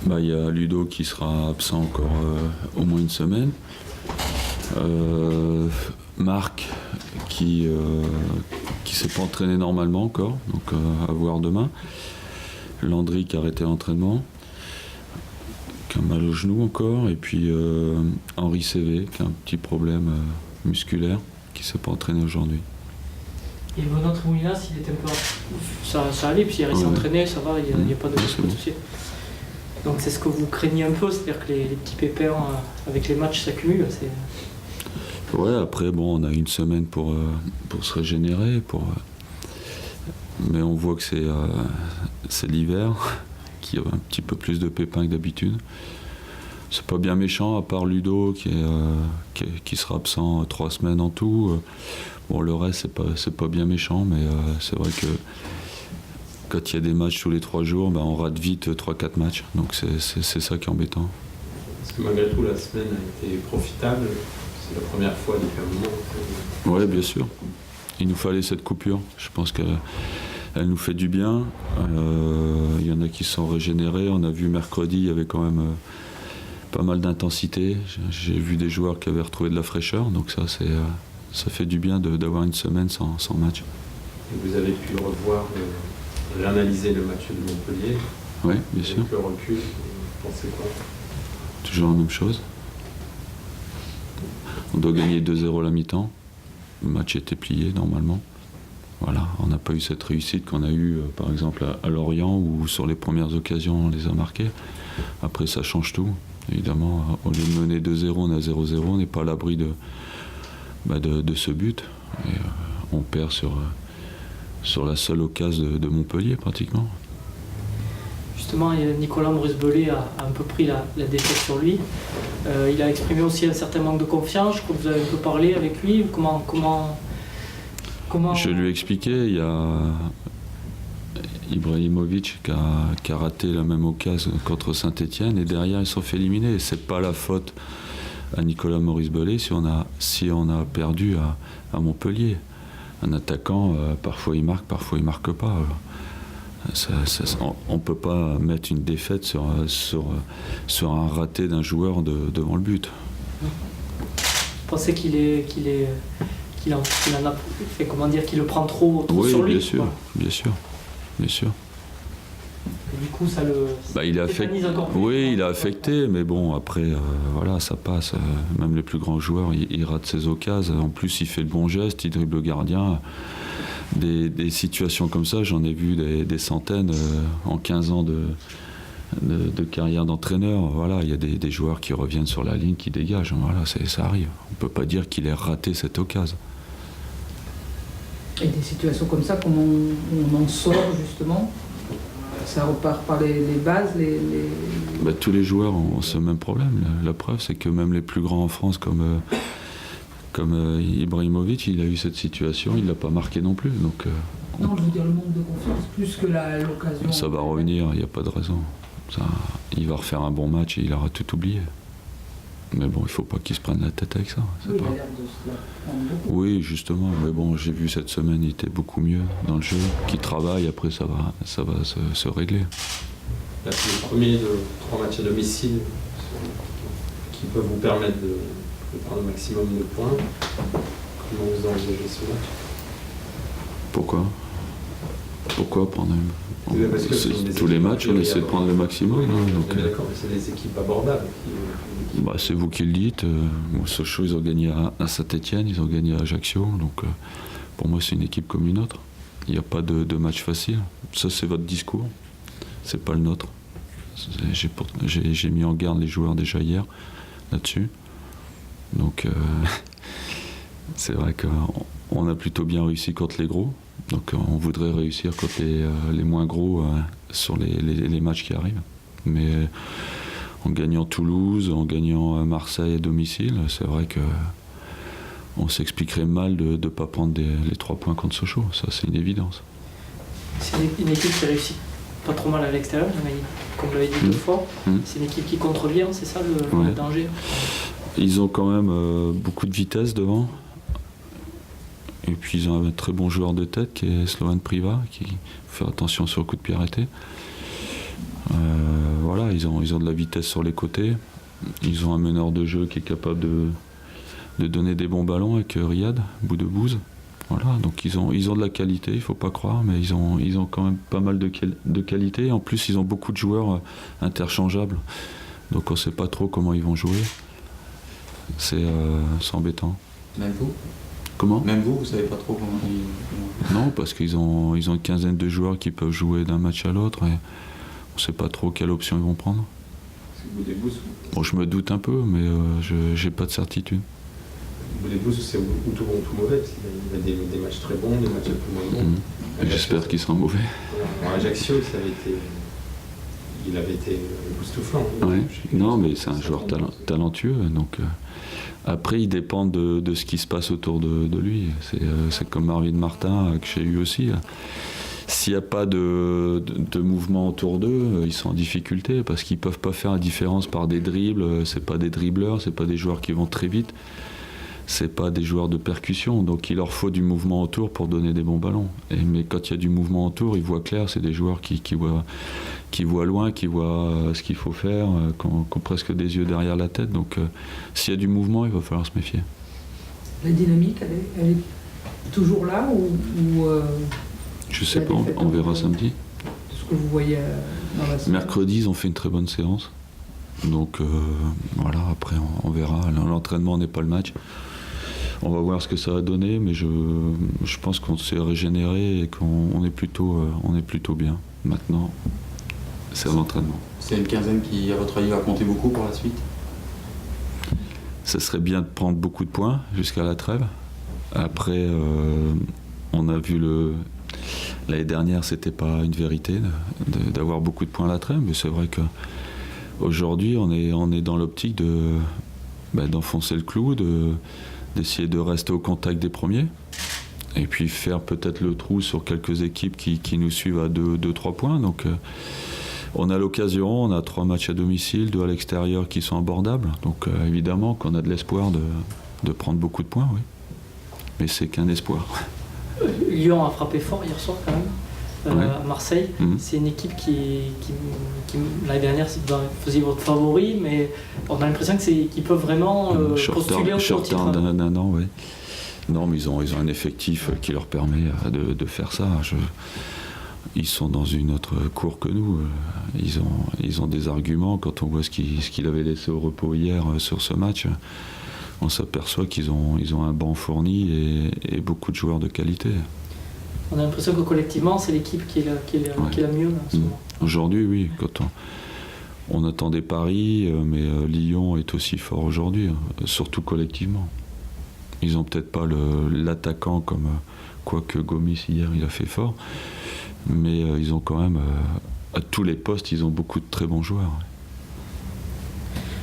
Il y a Ludo qui sera absent encore au moins une semaine. Marc qui s'est pas entraîné normalement encore, donc à voir demain. Landry qui a arrêté l'entraînement, qui a mal au genou encore, et puis Henri Cévé qui a un petit problème musculaire, qui s'est pas entraîné aujourd'hui. Et notre Moulinas, il était un peu. Ça allait, puis il s'est entraîné, ça va, il n'y a pas de souci. Donc c'est ce que vous craignez un peu, c'est-à-dire que les petits pépins avec les matchs s'accumulent. Ouais, après, on a une semaine pour se régénérer, mais on voit que c'est l'hiver, qu'il y a un petit peu plus de pépins que d'habitude. C'est pas bien méchant, à part Ludo qui sera absent 3 semaines en tout. Le reste, c'est pas bien méchant, mais c'est vrai que quand il y a des matchs tous les 3 jours, on rate vite 3-4 matchs. Donc c'est ça qui est embêtant. Parce que malgré tout, la semaine a été profitable. C'est la première fois depuis un moment. Oui, bien sûr. Il nous fallait cette coupure. Je pense qu'elle nous fait du bien. Il y en a qui se sont régénérés. On a vu mercredi, il y avait quand même pas mal d'intensité. J'ai vu des joueurs qui avaient retrouvé de la fraîcheur. Donc ça fait du bien d'avoir une semaine sans match. Et vous avez pu revoir, réanalyser le match de Montpellier. Oui, bien sûr. Avec le recul, vous pensez quoi? Toujours la même chose. On doit gagner 2-0 la mi-temps. Le match était plié normalement. Voilà, on n'a pas eu cette réussite qu'on a eue par exemple à Lorient, où sur les premières occasions on les a marqués. Après ça change tout. Évidemment, au lieu de mener 2-0, on a 0-0, on n'est pas à l'abri de ce but. Et, on perd sur la seule occasion de Montpellier pratiquement. Justement, Nicolas Maurice-Belay a un peu pris la défaite sur lui. Il a exprimé aussi un certain manque de confiance. Je crois que vous avez un peu parlé avec lui. Comment... Je lui ai expliqué, il y a Ibrahimovic qui a raté la même occasion contre Saint-Etienne, et derrière ils se sont fait éliminer. Et c'est pas la faute à Nicolas Maurice-Belay si on a perdu à Montpellier. Un attaquant, parfois il marque, parfois il marque pas. On ne peut pas mettre une défaite sur un raté d'un joueur devant le but. Vous pensez qu'il en a fait, qu'il le prend trop sur lui? Oui, bien sûr. Et du coup, ça le il a affecté. Oui, il a affecté, mais après, voilà, ça passe. Même les plus grands joueurs, ils ratent ses occasions. En plus, il fait le bon geste, il dribble le gardien. Des situations comme ça, j'en ai vu des centaines en 15 ans de carrière d'entraîneur. Voilà, il y a des joueurs qui reviennent sur la ligne, qui dégagent. Voilà, ça arrive. On ne peut pas dire qu'il ait raté cette occasion. Et des situations comme ça, comment on en sort justement? Ça repart par les bases, Tous les joueurs ont ce même problème. La preuve, c'est que même les plus grands en France, comme Ibrahimovic, il a eu cette situation, il ne l'a pas marqué non plus. Donc, non, je veux dire le manque de confiance, plus que l'occasion. Ça va revenir, il n'y a pas de raison. Il va refaire un bon match et il aura tout oublié. Mais il ne faut pas qu'il se prenne la tête avec ça. Oui, il a l'air de se la prendre beaucoup. Oui, justement. Mais j'ai vu cette semaine, il était beaucoup mieux dans le jeu. Qu'il travaille, après ça va se régler. Là, c'est le premier de 3 matchs à domicile qui peuvent vous permettre de prendre le maximum de points. Comment vous envisagez ce match? Pourquoi prendre Parce que tous les matchs, on essaie de prendre le maximum. Oui, d'accord, mais c'est des équipes abordables. C'est vous qui le dites. Sochaux, ils ont gagné à Saint-Etienne, ils ont gagné à Ajaccio. Donc, pour moi, c'est une équipe comme une autre. Il n'y a pas de match facile. Ça, c'est votre discours. C'est pas le nôtre. J'ai mis en garde les joueurs déjà hier là-dessus. Donc, c'est vrai qu'on a plutôt bien réussi contre les gros. Donc, on voudrait réussir contre les moins gros sur les matchs qui arrivent. Mais en gagnant Toulouse, en gagnant Marseille à domicile, c'est vrai qu'on s'expliquerait mal de ne pas prendre les 3 points contre Sochaux. Ça, c'est une évidence. C'est une équipe qui réussit pas trop mal à l'extérieur, comme vous l'avez dit 2 fois. C'est une équipe qui contre bien, c'est ça le danger? Ils ont quand même beaucoup de vitesse devant. Et puis ils ont un très bon joueur de tête qui est Slovan Priva, qui fait attention sur le coup de pied arrêté. Voilà, ils ont de la vitesse sur les côtés. Ils ont un meneur de jeu qui est capable de donner des bons ballons avec Riyad, bout de bouse. Voilà, donc ils ont de la qualité, il ne faut pas croire, mais ils ont quand même pas mal de qualité. En plus, ils ont beaucoup de joueurs interchangeables. Donc on ne sait pas trop comment ils vont jouer. C'est embêtant. Même vous? Comment? Même vous savez pas trop comment ils... Non, parce qu'ils ont une quinzaine de joueurs qui peuvent jouer d'un match à l'autre et on ne sait pas trop quelle option ils vont prendre. Bon, je me doute un peu, mais je n'ai pas de certitude. Boudebouz, c'est ou tout bon ou tout mauvais, parce qu'il y a des matchs très bons, des matchs un peu moins bons. J'espère qu'il sera mauvais. Voilà. Ajaccio, il avait été époustouflant. Ouais. Non, mais c'est un joueur talentueux. Donc, après, il dépend de ce qui se passe autour de lui. C'est comme Marvin Martin que j'ai eu aussi. S'il n'y a pas de mouvement autour d'eux, ils sont en difficulté parce qu'ils ne peuvent pas faire la différence par des dribbles. C'est pas des dribbleurs, c'est pas des joueurs qui vont très vite. C'est pas des joueurs de percussion, donc il leur faut du mouvement autour pour donner des bons ballons. Mais quand il y a du mouvement autour, ils voient clair, c'est des joueurs qui voient loin, qui voient ce qu'il faut faire, qui ont presque des yeux derrière la tête. Donc s'il y a du mouvement, il va falloir se méfier. La dynamique, elle est toujours là ou je sais pas, on verra samedi. De ce que vous voyez dans la semaine. Mercredi, ils ont fait une très bonne séance. Donc voilà, après on verra. L'entraînement n'est pas le match. On va voir ce que ça va donner, mais je pense qu'on s'est régénéré et qu'on est plutôt bien. Maintenant, c'est l'entraînement. C'est une quinzaine qui, à votre avis, va compter beaucoup pour la suite? Ça serait bien de prendre beaucoup de points jusqu'à la trêve. Après, on a vu l'année dernière, c'était pas une vérité d'avoir beaucoup de points à la trêve, mais c'est vrai que aujourd'hui, on est dans l'optique d'enfoncer le clou, d'essayer de rester au contact des premiers et puis faire peut-être le trou sur quelques équipes qui nous suivent à 2-3 points. Donc on a l'occasion, on a 3 matchs à domicile, 2 à l'extérieur qui sont abordables. Donc évidemment qu'on a de l'espoir de prendre beaucoup de points, oui. Mais c'est qu'un espoir. Lyon a frappé fort hier soir quand même. Ouais. À Marseille. C'est une équipe qui l'année dernière faisait votre favori, mais on a l'impression qu'ils peuvent vraiment postuler au titre. d'un an, oui. Non, mais ils ont un effectif qui leur permet de faire ça. Ils sont dans une autre cour que nous. Ils ont des arguments. Quand on voit ce qu'il avait laissé au repos hier sur ce match, on s'aperçoit qu'ils ont un banc fourni et beaucoup de joueurs de qualité. On a l'impression que collectivement, c'est l'équipe qui est la mieux là, en ce moment. Aujourd'hui, oui. Quand on attendait Paris, mais Lyon est aussi fort aujourd'hui, surtout collectivement. Ils n'ont peut-être pas l'attaquant comme quoique Gomis hier, il a fait fort, mais ils ont quand même, à tous les postes, ils ont beaucoup de très bons joueurs.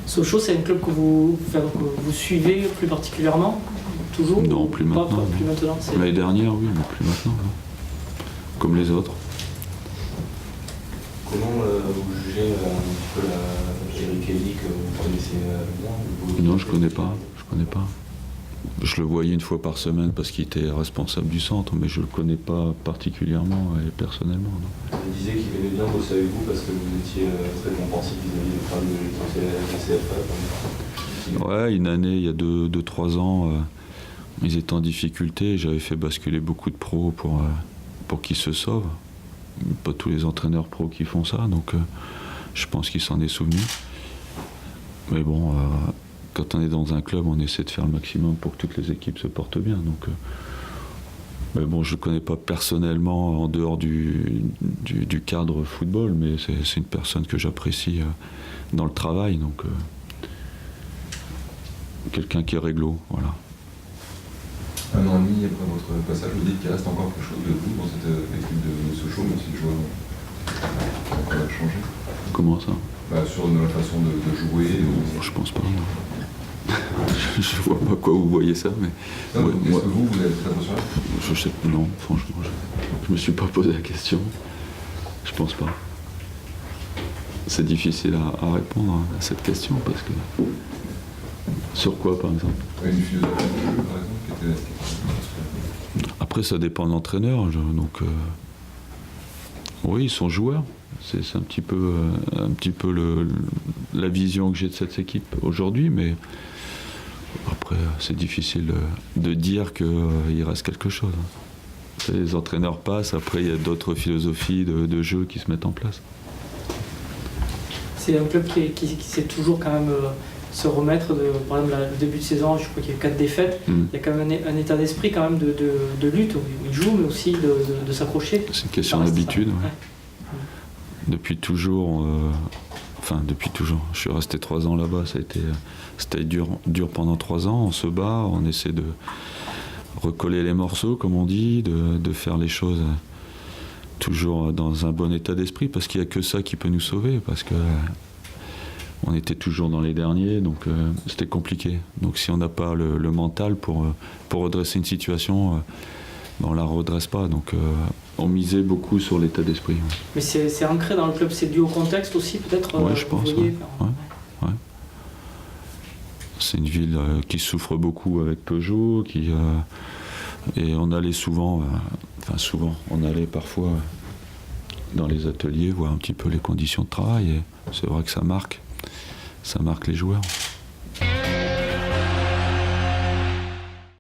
Sochaux, c'est un club que vous suivez plus particulièrement? Toujours? Non, plus maintenant. Plus maintenant L'année dernière, oui, mais plus maintenant. Non. Comme les autres. Comment vous jugez un peu Eric Kelly que vous connaissez bien? Non, je connais pas. Je le voyais une fois par semaine parce qu'il était responsable du centre, mais je le connais pas particulièrement et personnellement. Non. Il disait qu'il aimait bien bosser avec vous parce que vous étiez très compréhensif vis-à-vis des problèmes de la CFA. Ouais, une année, il y a 2-3 ans, ils étaient en difficulté. J'avais fait basculer beaucoup de pros pour qu'ils se sauvent. Pas tous les entraîneurs pros qui font ça, donc je pense qu'il s'en est souvenu. Mais bon, quand on est dans un club, on essaie de faire le maximum pour que toutes les équipes se portent bien. Donc, mais bon, je ne le connais pas personnellement en dehors du cadre football, mais c'est une personne que j'apprécie dans le travail. Donc, quelqu'un qui est réglo, voilà. 1 an et demi après votre passage, vous dites qu'il reste encore quelque chose de vous dans cette équipe de Sochaux, même si le joueur a encore changé. Comment ça? Sur la façon de jouer. Je pense pas. Je vois pas quoi vous voyez ça, mais. Non, est-ce que vous avez fait attention? Je sais, non, franchement, je me suis pas posé la question. Je pense pas. C'est difficile à répondre à cette question parce que. Sur quoi, par exemple? Une philosophie de jeu, par exemple, qui était... Après, ça dépend de l'entraîneur, donc Oui, ils sont joueurs. C'est un petit peu la vision que j'ai de cette équipe aujourd'hui, mais après, c'est difficile de dire qu'il reste quelque chose. Les entraîneurs passent, après il y a d'autres philosophies de jeu qui se mettent en place. C'est un club qui sait toujours quand même se remettre par exemple, le début de saison, je crois qu'il y a 4 défaites. Il y a quand même un état d'esprit quand même de lutte où ils jouent, mais aussi de s'accrocher. C'est une question d'habitude. Ouais. Depuis toujours, je suis resté 3 ans là-bas, c'était dur pendant 3 ans, on se bat, on essaie de recoller les morceaux, comme on dit, de faire les choses toujours dans un bon état d'esprit, parce qu'il n'y a que ça qui peut nous sauver, parce que on était toujours dans les derniers, donc c'était compliqué. Donc si on n'a pas le mental pour redresser une situation, on ne la redresse pas. Donc on misait beaucoup sur l'état d'esprit. Ouais. Mais c'est ancré dans le club, c'est dû au contexte aussi peut-être. Oui, je pense. Ouais. C'est une ville qui souffre beaucoup avec Peugeot, et on allait on allait parfois dans les ateliers voir un petit peu les conditions de travail, et c'est vrai que ça marque les joueurs.